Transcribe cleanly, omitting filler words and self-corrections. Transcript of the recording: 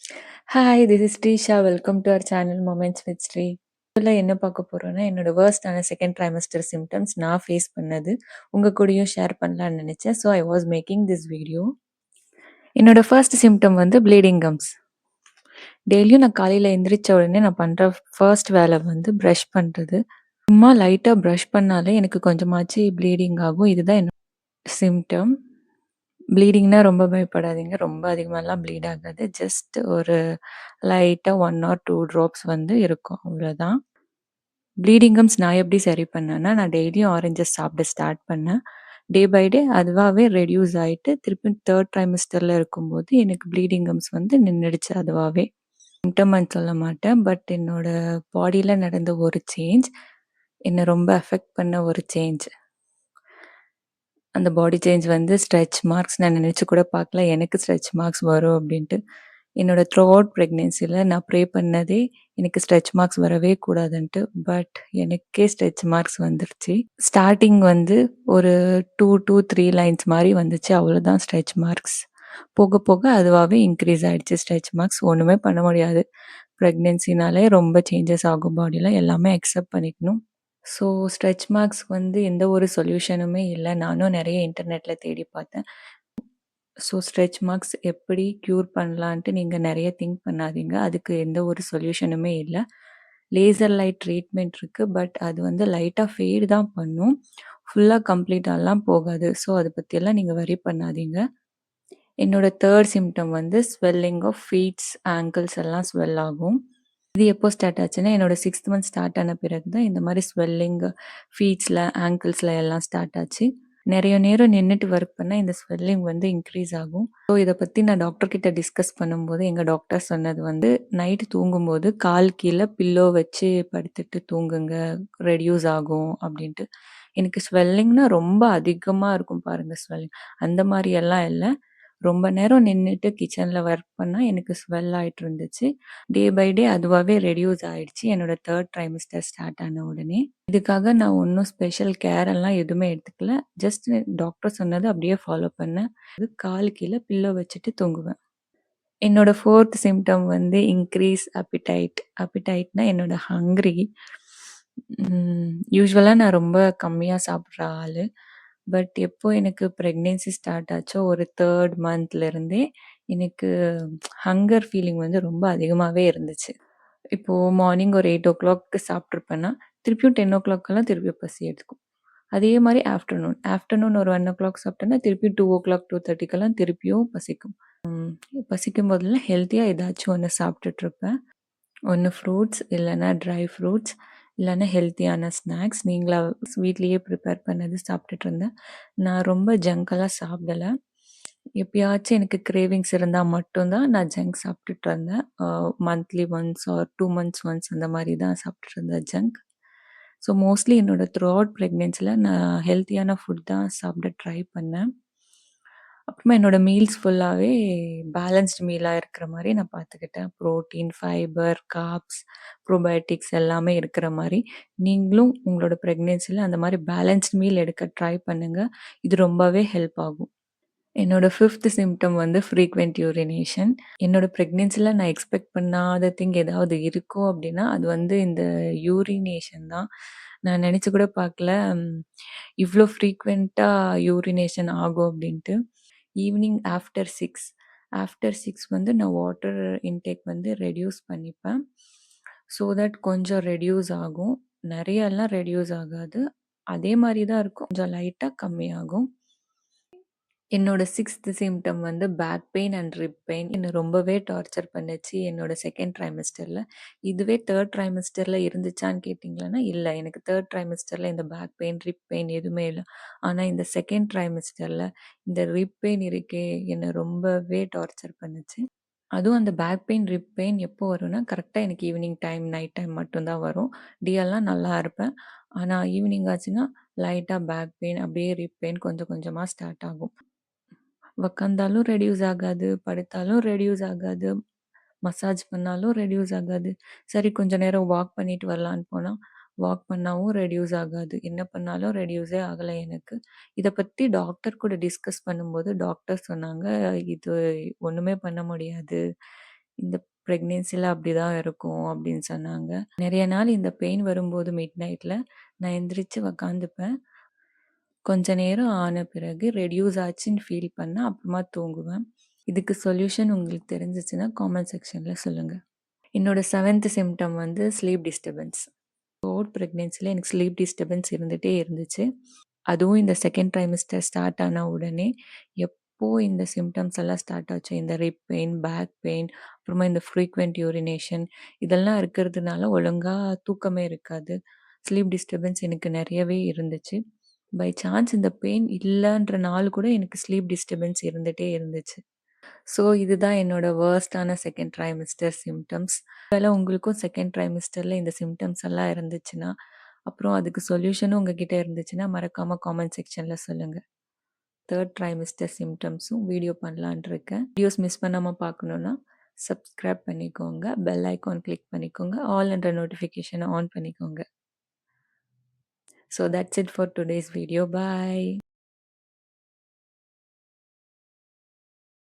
Hi, this is Srisha. Welcome to our channel moments with Sri. இதுல என்ன பார்க்க போறோம்னா, என்னோட வொர்ஸ்ட்டான செகண்ட் ட்ரைமஸ்டர் சிம்ப்டம்ஸ் நான் ஃபேஸ் பண்ணது. உங்க கூடயும் ஷேர் பண்ணலாம்னு நினைச்சேன். So I was making this video. என்னோட ஃபர்ஸ்ட் சிம்ப்டம் வந்து ப்ளீடிங் கம்ஸ். டெய்லியும் நான் காலையில எந்திரிச்ச உடனே நான் பண்ற ஃபர்ஸ்ட் வேலை வந்து பிரஷ் பண்றது. சும்மா லைட்டா பிரஷ் பண்ணாலே எனக்கு கொஞ்சமாச்சு ப்ளீடிங் ஆகும். இதுதான் என்னோட சிம்ப்டம். ப்ளீடிங்னா ரொம்ப பயப்படாதீங்க. ரொம்ப அதிகமாலாம் ப்ளீட் ஆகாது. ஜஸ்ட் ஒரு லைட்டா 1 ஆர் 2 ட்ராப்ஸ் வந்து இருக்கும். அவ்வளோதான். ப்ளீடிங் கம்ஸ் நான் எப்படி சரி பண்ணேன்னா, நான் டெய்லியும் ஆரஞ்சஸ் சாப்பிட ஸ்டார்ட் பண்ணேன். டே பை டே அதுவாவே ரெட்யூஸ் ஆயிட்டு, திருப்பி 3 ட்ரைமஸ்டர்ல இருக்கும்போது எனக்கு ப்ளீடிங் கம்ஸ் வந்து நின்னுடுச்சு அதுவாவே. சிம்டம்ன்னு சொல்ல மாட்டேன். பட் என்னோட பாடியில நடந்த ஒரு சேஞ்ச், என்ன ரொம்ப அஃபெக்ட் பண்ண ஒரு சேஞ்ச். அந்த பாடி சேஞ்ச் வந்து ஸ்ட்ரெச் மார்க்ஸ். நான் நினைச்சு கூட பார்க்கல எனக்கு ஸ்ட்ரெச் மார்க்ஸ் வரும் அப்படின்ட்டு. என்னோட த்ரூ அவுட் ப்ரெக்னன்சில நான் ப்ரே பண்ணதே எனக்கு ஸ்ட்ரெச் மார்க்ஸ் வரவே கூடாதுன்ட்டு. பட் எனக்கே ஸ்ட்ரெச் மார்க்ஸ் வந்துருச்சு. ஸ்டார்ட்டிங் வந்து ஒரு 2 to 3 லைன்ஸ் மாரி வந்துச்சு. அவ்வளோதான் ஸ்ட்ரெச் மார்க்ஸ். போக போக அதுவாவே இன்க்ரீஸ் ஆயிடுச்சு ஸ்ட்ரெச் மார்க்ஸ். ஒண்ணுமே பண்ண முடியாது. ப்ரெக்னன்சினாலே ரொம்ப சேஞ்சஸ் ஆகும் பாடில. எல்லாமே அக்செப்ட் பண்ணிக்கணும். ஸோ ஸ்ட்ரெச் மார்க்ஸ்க்கு வந்து எந்த ஒரு சொல்யூஷனுமே இல்ல. நானும் நெறைய இன்டர்நெட்ல தேடி பார்த்தேன். ஸோ ஸ்ட்ரெச் மார்க்ஸ் எப்படி க்யூர் பண்ணலான்ட்டு நீங்க நெறைய திங்க் பண்ணாதீங்க. அதுக்கு எந்த ஒரு சொல்யூஷனுமே இல்ல. லேசர் லைட் ட்ரீட்மெண்ட் இருக்கு. பட் அது வந்து லைட்டா ஃபேட் தான் பண்ணும். ஃபுல்லா கம்ப்ளீட்டாலாம் போகாது. ஸோ அத பத்தியெல்லாம் நீங்க வொரி பண்ணாதீங்க. என்னோட 3 சிம்ப்டம் வந்து ஸ்வெல்லிங் ஆஃப் ஃபீட்ஸ், ஆங்கிள்ஸ் எல்லாம் ஸ்வெல் ஆகும். இது எப்போ ஸ்டார்ட் ஆச்சுன்னா, என்னோட 6த் மந்த் ஸ்டார்ட் ஆன பிறகு தான் இந்த மாரி ஸ்வெல்லிங் ஃபீட்ஸ்ல, ஆங்கிள்ஸ்ல எல்லாம் ஸ்டார்ட் ஆச்சு. நெறைய நேரம் நின்னுட்டு ஒர்க் பண்ணா இந்த ஸ்வெல்லிங் வந்து இன்க்ரீஸ் ஆகும். ஸோ இத பத்தி நான் டாக்டர் கிட்ட டிஸ்கஸ் பண்ணும்போது, எங்க டாக்டர் சொன்னது வந்து, நைட் தூங்கும்போது கால் கீழ பில்லோ வச்சு படுத்துட்டு தூங்குங்க. ரெட்யூஸ் ஆகும் அப்டின்ட்டு. எனக்கு ஸ்வெல்லிங்னா ரொம்ப அதிகமா இருக்கும் பாருங்க ஸ்வெல்லிங். அந்த மாரி எல்லாம் இல்ல. ரொம்ப நேரம் நின்னுட்டு கிச்சன்ல ஒர்க் பண்ணா எனக்கு ஸ்வெல் ஆயிட்டு இருந்துச்சு. டே பை டே அதுவாவே ரெட்யூஸ் ஆயிடுச்சு. என்னோட 3 ட்ரைமஸ்டர் ஸ்டார்ட் ஆன உடனே. இதுக்காக நான் ஒண்ணும் ஸ்பெஷல் கேர் எல்லாம் எதுவுமே எடுத்துக்கல. ஜஸ்ட் டாக்டர் சொன்னத அப்படியே ஃபாலோ பண்ணேன். கால் கீழ பில்லோ வச்சுட்டு தூங்குவேன். என்னோட 4த் சிம்ப்டம் வந்து இன்க்ரீஸ் அப்பிடைட். அப்பிடைட்னா என்னோட ஹங்ரி. யூசுவலா நான் ரொம்ப கம்மியா சாப்பிடுற ஆளு. பட் எப்போ எனக்கு பிரெக்னன்சி ஸ்டார்ட் ஆச்சோ, ஒரு 3 மந்த்ல இருந்தே எனக்கு ஹங்கர் ஃபீலிங் வந்து ரொம்ப அதிகமாவே இருந்துச்சு. இப்போ மார்னிங் ஒரு 8:00க்கு சாப்பிட்டுருப்பேன்னா, திருப்பியும் 10:00க்கெல்லாம் திருப்பியும் பசி எடுக்கும். அதே மாரி ஆஃப்டர்நூன் ஒரு 1:00 சாப்பிட்டேன்னா, திருப்பியும் 2:00, 2:30க்கெல்லாம் திருப்பியும் பசிக்கும். பசிக்கும் போதெல்லாம் ஹெல்த்தியா ஏதாச்சும் ஒண்ணு சாப்பிட்டுட்ருப்பேன். ஒண்ணு ஃப்ரூட்ஸ், இல்லன்னா ட்ரை ஃப்ரூட்ஸ், இல்லன்னா ஹெல்த்தியான ஸ்நாக்ஸ். நீங்களா வீட்லயே ப்ரிப்பேர் பண்ணது சாப்பிட்டுட்ருந்தேன். நான் ரொம்ப ஜங்க்கெல்லாம் சாப்பிடல. எப்பயாச்சும் எனக்கு கிரேவிங்ஸ் இருந்தா மட்டும் தான் நான் ஜங்க் சாப்பிட்டுட்டு இருந்தேன். Monthly once or 2 months once அந்த மாரி தான் சாப்பிட்டுட்டு இருந்தேன் ஜங்க். ஸோ மோஸ்ட்லி என்னோட த்ரூ அவுட் பிரெக்னன்சில நான் ஹெல்த்தியான ஃபுட் தான் சாப்பிட ட்ரை பண்ணேன். அப்புறமா என்னோட மீல்ஸ் ஃபுல்லாவே பேலன்ஸ்டு மீலா இருக்கிற மாரி நான் பார்த்துக்கிட்டேன். புரோட்டீன், ஃபைபர், கார்ப்ஸ், ப்ரோபயோட்டிக்ஸ் எல்லாமே இருக்கிற மாரி. நீங்களும் உங்களோட பிரெக்னன்சில அந்த மாரி பேலன்ஸ்டு மீல் எடுக்க ட்ரை பண்ணுங்க. இது ரொம்பவே ஹெல்ப் ஆகும். என்னோட 5த் சிம்ப்டம் வந்து ஃப்ரீக்வென்ட் யூரினேஷன். என்னோட பிரெக்னன்சில நான் எக்ஸ்பெக்ட் பண்ணாத திங் ஏதாவது இருக்கும் அப்டின்னா, அது வந்து இந்த யூரினேஷன் தான். நான் நெனச்சு கூட பார்க்கல, இவ்ளோ ஃப்ரீக்வென்ட்டா யூரினேஷன் ஆகும் அப்டின்ட்டு. ஈவினிங் ஆஃப்டர் 6 வந்து நான் வாட்டர் இன்டேக் வந்து ரெட்யூஸ் பண்ணிப்பேன். ஸோ தட் கொஞ்சம் ரெட்யூஸ் ஆகும். நெறையலாம் ரெட்யூஸ் ஆகாது. அதே மாரி தான் இருக்கும். கொஞ்சம் லைட்டா கம்மியாகும். என்னோட 6த் சிம்ப்டம் வந்து back pain and rib pain. என்ன ரொம்பவே டார்ச்சர் பண்ணுச்சு என்னோட 2ண்ட் ட்ரைமஸ்டர்ல. இதுவே 3 ட்ரைமஸ்டர்ல இருந்துச்சான்னு கேட்டீங்கன்னா, இல்ல. எனக்கு 3 ட்ரைமஸ்டர்ல இந்த பேக் பெயின், ரிப் பெயின் எதுவுமே இல்ல. ஆனா இந்த 2ண்ட் ட்ரைமஸ்டர்ல இந்த ரிப் பெயின் இருக்கே, என்ன ரொம்பவே டார்ச்சர் பண்ணுச்சு. அதுவும் அந்த பேக் பெயின், ரிப் பெயின் எப்போ வரும்னா, கரெக்ட்டா எனக்கு ஈவினிங் டைம், நைட் டைம் மட்டும் தான் வரும். டே எல்லாம் நல்லா இருப்பேன். ஆனா ஈவினிங் ஆச்சுன்னா, லைட்டா பேக் பெயின், அப்படியே ரிப் பெயின் கொஞ்சம் கொஞ்சமா ஸ்டார்ட் ஆகும். உக்காந்தாலும் ரெட்யூஸ் ஆகாது, படுத்தாலும் ரெட்யூஸ் ஆகாது, மசாஜ் பண்ணாலும் ரெட்யூஸ் ஆகாது. சரி கொஞ்ச நேரம் வாக் பண்ணிட்டு வரலான்னு போனா, வாக் பண்ணாவும் ரெட்யூஸ் ஆகாது. என்ன பண்ணாலும் ரெட்யூஸே ஆகல எனக்கு. இத பத்தி டாக்டர் கூட டிஸ்கஸ் பண்ணும்போது டாக்டர் சொன்னாங்க, "இது ஒண்ணுமே பண்ண முடியாது. இந்த பிரெக்னன்சில அப்படிதான் இருக்கும் அப்படின்னு சொன்னாங்க. நெறைய நாள் இந்த பெயின் வரும்போது மிட் நைட்ல நான் எந்திரிச்சு உக்காந்துப்பேன். கொஞ்ச நேரம் ஆன பிறகு ரெட்யூஸ் ஆச்சுன்னு ஃபீல் பண்ணா அப்புறமா தூங்குவேன். இதுக்கு சொல்யூஷன் உங்களுக்கு தெரிஞ்சுச்சுன்னா காமெண்ட் செக்ஷன்ல சொல்லுங்க. என்னோட 7த் சிம்ப்டம் வந்து ஸ்லீப் டிஸ்டர்பன்ஸ். பிரெக்னன்சில எனக்கு ஸ்லீப் டிஸ்டர்பன்ஸ் இருந்துட்டே இருந்துச்சு. அதுவும் இந்த செகண்ட் ட்ரைமஸ்டர் ஸ்டார்ட் ஆன உடனே, எப்போ இந்த சிம்ப்டம்ஸ் எல்லாம் ஸ்டார்ட் ஆச்சோ, இந்த ரிப் பெயின், பேக் பெயின், அப்புறமா இந்த ஃப்ரீக்வென்ட் யூரினேஷன் இதெல்லாம் இருக்கிறதுனால ஒழுங்கா தூக்கமே இருக்காது. ஸ்லீப் டிஸ்டர்பன்ஸ் எனக்கு நெறையவே இருந்துச்சு. பை சான்ஸ் இந்த பெயின் இல்லன்ற நாள் கூட எனக்கு ஸ்லீப் டிஸ்டர்பன்ஸ் இருந்துட்டே இருந்துச்சு. ஸோ இதுதான் என்னோட வொர்ஸ்ட்டான செகண்ட் ட்ரைமஸ்டர் சிம்ப்டம்ஸ். ஒருவேள உங்களுக்கும் செகண்ட் ட்ரைமஸ்டர்ல இந்த சிம்ப்டம்ஸ் எல்லாம் இருந்துச்சுன்னா, அப்புறம் அதுக்கு சொல்யூஷனும் உங்ககிட்ட இருந்துச்சுன்னா, மறக்காம காமெண்ட் செக்ஷன்ல சொல்லுங்க. 3 ட்ரைமஸ்டர் சிம்ப்டம்ஸும் வீடியோ பண்ணலான்ட்டு இருக்கேன். வீடியோஸ் மிஸ் பண்ணாம பார்க்கணும்னா, சப்ஸ்கிரைப் பண்ணிக்கோங்க. பெல் ஐகான் கிளிக் பண்ணிக்கோங்க. ஆல் என்ற நோட்டிஃபிகேஷன ஆன் பண்ணிக்கோங்க. So that's it for today's video. Bye.